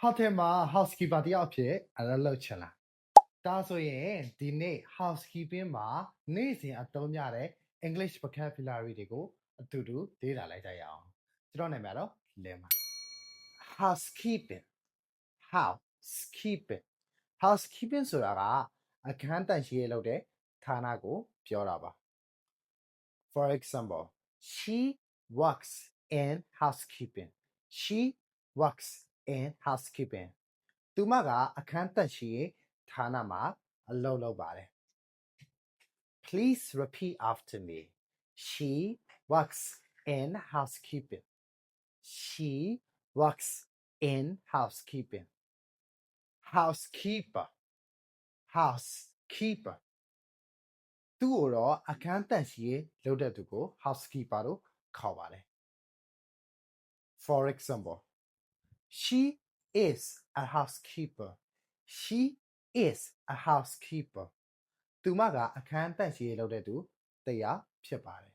hotel မှာ housekeeper တယောက်ဖြစ်အလုပ်ချင်လားဒါဆိုရင်ဒီနေ့ housekeeping မှာနေ့စဉ်အသုံးများတဲ့ English vocabulary တွေကိုအတူတူလေ့လာလိုက်ကြရအောင်ကျွန်တော်နာမည်တော့လင်းပါ housekeeping housekeeping ဆိုတာကအခန်းတန့်ရှင်းရေးလုပ်တဲ့ဌာနကိုပြောတာပါ For example she works in housekeeping she works in housekeeping သူမကအခန်းတန့်ရှင်းရေးဌာနမှာအလုပ်လုပ်ပါတယ် Please repeat after me she works in housekeeping she works in housekeeping housekeeper သူ့ကိုတော့အခန်းတန့်ရှင်းရေးလုပ်တဲ့သူကို housekeeper လို့ခေါ်ပါတယ် For example she is a housekeeper she is a housekeeper သူမကအခန်းတန့်ရှင်းရေးလုပ်တဲ့သူတရားဖြစ်ပါတယ်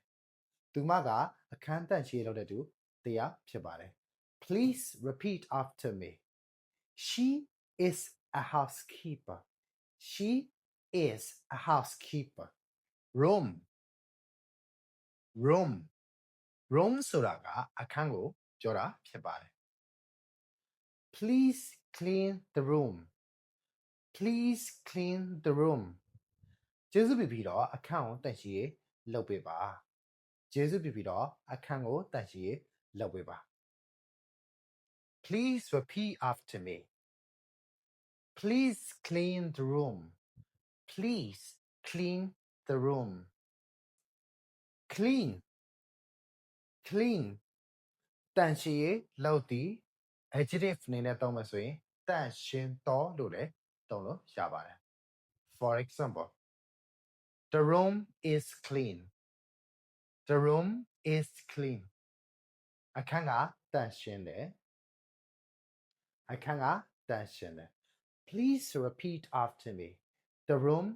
သူမကအခန်းတန့်ရှင်းရေးလုပ်တဲ့သူတရားဖြစ်ပါတယ် Please repeat after me she is a housekeeper she is a housekeeper room ဆိုတာကအခန်းကိုပြောတာဖြစ်ပါတယ် Please clean the room please clean the room ကျေးဇူးပြုပြီးတော့အခန်းကိုတန့်ရှင်းရေးလုပ်ပေးပါကျေးဇူးပြုပြီးတော့အခန်းကိုတန့်ရှင်းရေးလုပ်ပေးပါ Please repeat after me Please clean the room Please clean the room clean တန့်ရှင်းရေးလုပ်သည် adjective အနေနဲ့သုံးမယ်ဆိုရင်တန့်ရှင်းသောလို့လည်းသုံးလို့ရပါတယ် For example The room is clean The room is clean အခန်းကတန့်ရှင်းတယ်Please repeat after me The room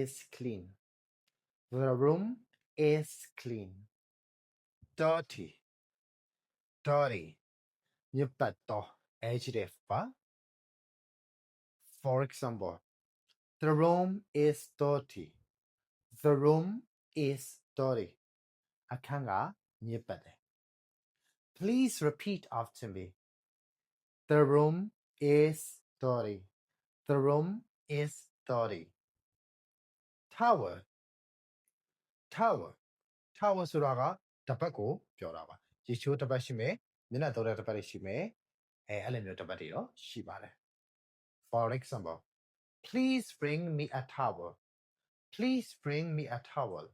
is clean The room is clean Dirty ညစ်ပတ်သော adjective ပါ For example The room is dirty The room is dirty အခန်းကညစ်ပတ်တယ် Please repeat after me The room is dirty The room is dirty Tower ဆိုတာကတပတ်ကိုပြောတာပါရေချိုးတပတ်ရှိမယ်မျက်နှာသုံးတဲ့တပတ်တွေရှိမယ်အဲ့လိုမျိုးတပတ်တွေတော့ရှိပါတယ် For example Please bring me a towel Please bring me a towel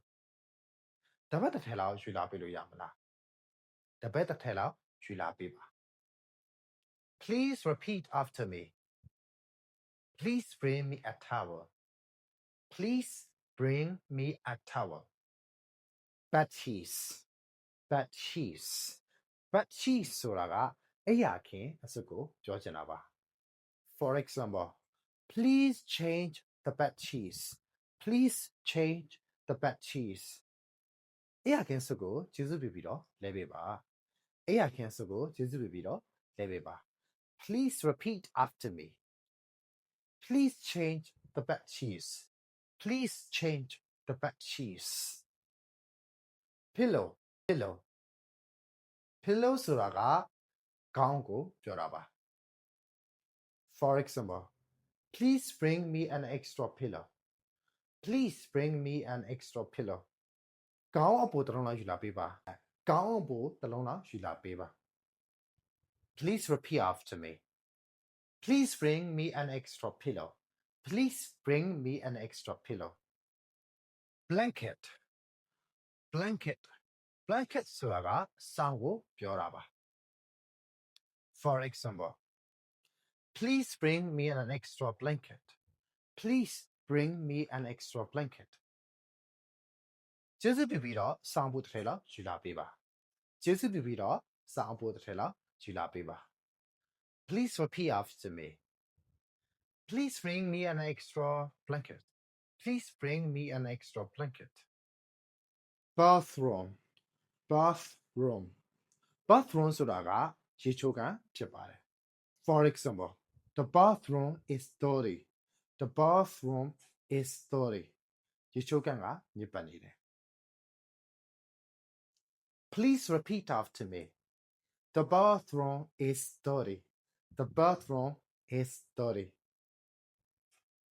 တပတ်တစ်ထည်လောက်ယူလာပေးလို့ရမလားတပတ်တစ်ထည်လောက်ယူလာပေးပါ Please repeat after me Please bring me a towel Please bring me a towel Bed sheets ဆိုတာကအိယာခင်းအစစ်ကိုပြောချင်တာပါ For example Please change the bed sheets Please change the bed sheets အိယာခင်းစစ်ကိုကျေးဇူးပြုပြီးတော့လဲပေးပါအိယာခင်းစစ်ကိုကျေးဇူးပြုပြီးတော့လဲပေးပါ Please repeat after me Please change the bed sheets Please change the bed sheets Pillow ဆိုတာကခေါင်းကိုပြောတာပါ For example Please bring me an extra pillow Please bring me an extra pillow ခေါင်းအပိုတစ်လုံးလောက်ယူလာပေးပါခေါင်းအပိုတစ်လုံးလောက်ယူလာပေးပါ Please repeat after me Please bring me an extra pillow Please bring me an extra pillow Blanket ဆိုတာကစောင်ကိုပြောတာပါ For example Please bring me an extra blanket Please bring me an extra blanket ကျေးဇူးပြုပြီးတော့စောင်ပိုတစ်ထည်လောက်ယူလာပေးပါကျေးဇူးပြုပြီးတော့စောင်ပိုတစ်ထည်လောက်ယူလာပေးပါ Please repeat after me Please bring me an extra blanket Please bring me an extra blanket Bathroom ဆိုတာကရေချိုးခန်းဖြစ်ပါတယ် For example The bathroom is dirty. The bathroom is dirty. ရေချိုးခန်းကညစ်ပတ်နေတယ် Please repeat after me. The bathroom is dirty. The bathroom is dirty.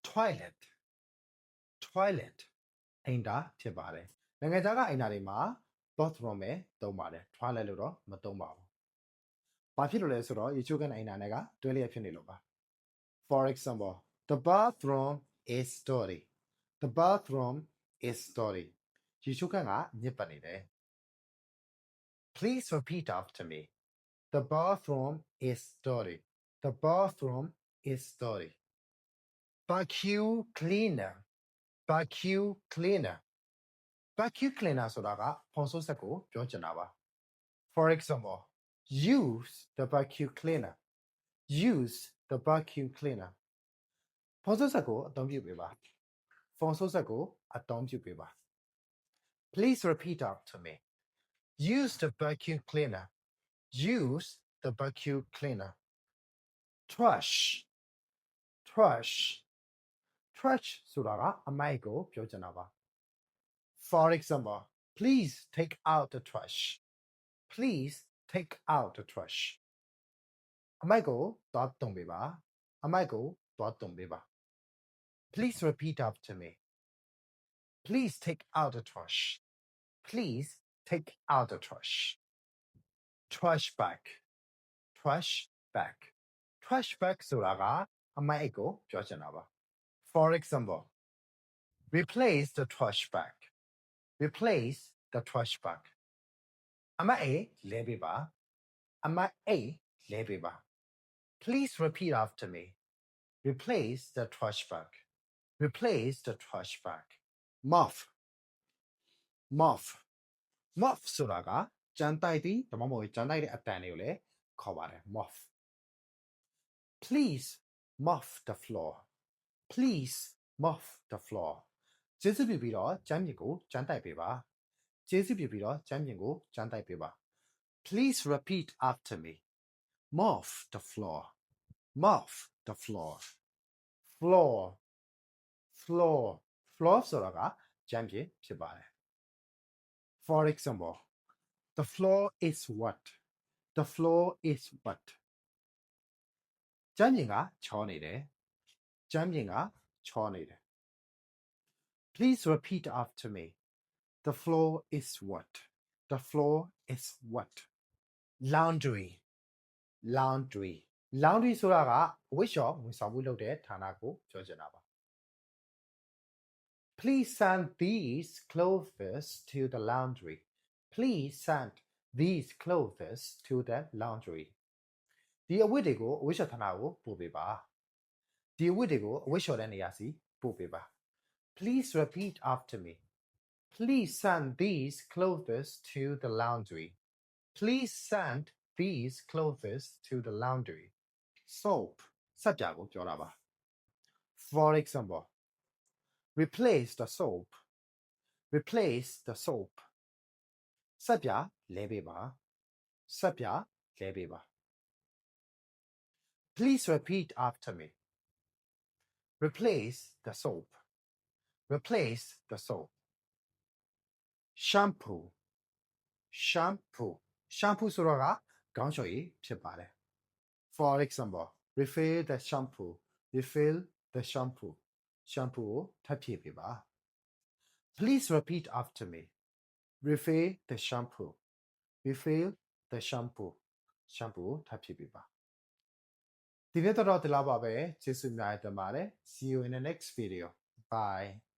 Toilet. Toilet. အိမ်သာဖြစ်ပါတယ်နိုင်ငံခြားကအိမ်သာတွေမှာ bathroom ပဲသုံးပါတယ် toilet လို့တော့မသုံးပါဘူးဘာဖြစ်လို့လဲဆိုတော့ရေချိုးခန်းအိမ်သာတွေကတွဲလျက်ဖြစ်နေလို့ပါ For example, the bathroom is dirty. The bathroom is dirty. ရေချိုးခန်းကညစ်ပတ်နေတယ် Please repeat after me. The bathroom is dirty. The bathroom is dirty. Vacuum cleaner. Vacuum cleaner. Vacuum cleaner ဆိုတာကဖုံးဆိုးစက်ကိုပြောချင်တာပါ For example, use the vacuum cleaner. Use the vacuum cleaner. ဖုံးဆိုးစက်ကိုအသုံးပြုပေးပါဖုံးဆိုးစက်ကိုအသုံးပြုပေးပါ Please repeat after me. Use the vacuum cleaner. Use the vacuum cleaner. Trash. Trash. Trash ဆိုတာကအမိုက်ကိုပြောချင်တာပါ For example, please take out the trash. Please take out the trash. အမိုက်ကိုသွားတုံပေးပါအမိုက်ကိုသွားတုံပေးပါ Please repeat after me. Please take out the trash. Please take out the trash. Trash bag. Trash bag. Trash bag ဆိုတာကအမိုက်ကိုပြောချင်တာပါ For example, replace the trash bag. Replace the trash bag. အမိုက်အေးလဲပေးပါအမိုက်အေးလဲပေးပါ Please repeat after me. Replace the trash bag. Replace the trash bag. Muff. Muff. Muff ဆိုတာကကြမ်းတိုက်သည်ဒါမှမဟုတ်ကြမ်းတိုက်တဲ့အတန်တွေကိုလည်းခေါ်ပါတယ် Muff. Please muff the floor. Please muff the floor. ကျေးဇူးပြုပြီးတော့ကြမ်းပြင်ကိုကြမ်းတိုက်ပေးပါကျေးဇူးပြုပြီးတော့ကြမ်းပြင်ကိုကြမ်းတိုက်ပေးပါ Please repeat after me. Muff the floor. Muff the floor. Floor. Floor. Floor ဆိုတာကကြမ်းပြင်ဖြစ်ပါတယ် For example, the floor is wet. The floor is wet. ကြမ်းပြင်ကချောနေတယ်ကြမ်းပြင်ကချောနေတယ် Please repeat after me. The floor is wet. The floor is wet. Laundry. Laundry. Laundry ဆိုတာကအဝတ်လျှော်ဝန်ဆောင်မှုလုပ်တဲ့ဌာနကိုပြောချင်တာပါ Please send these clothes to the laundry. Please send these clothes to the laundry. ဒီအဝတ်တွေကိုအဝတ်လျှော်ဌာနကိုပို့ပေးပါဒီအဝတ်တွေကိုအဝတ်လျှော်တဲ့နေရာစီပို့ပေးပါ Please repeat after me. Please send these clothes to the laundry. Please send these clothes to the laundry. Soap. စက်ပြာကိုပြောတာပါ For example, replace the soap. Replace the soap. စက်ပြာလဲပေးပါစက်ပြာလဲပေးပါ Please repeat after me. Replace the soap. Replace the soap. Shampoo. Shampoo. Shampoo ဆိုတာကခေါင်းလျှော်ရည်ဖြစ်ပါတယ် For example, refill the shampoo. Refill the shampoo. Shampoo ကိုထပ်ဖြည့်ပေးပါ Please repeat after me. Refill the shampoo. Refill the shampoo. Shampoo ကိုထပ်ဖြည့်ပေးပါဒီနေ့တော့ဒီလောက်ပါပဲကျေးဇူးများတင်ပါတယ် See you in the next video. Bye.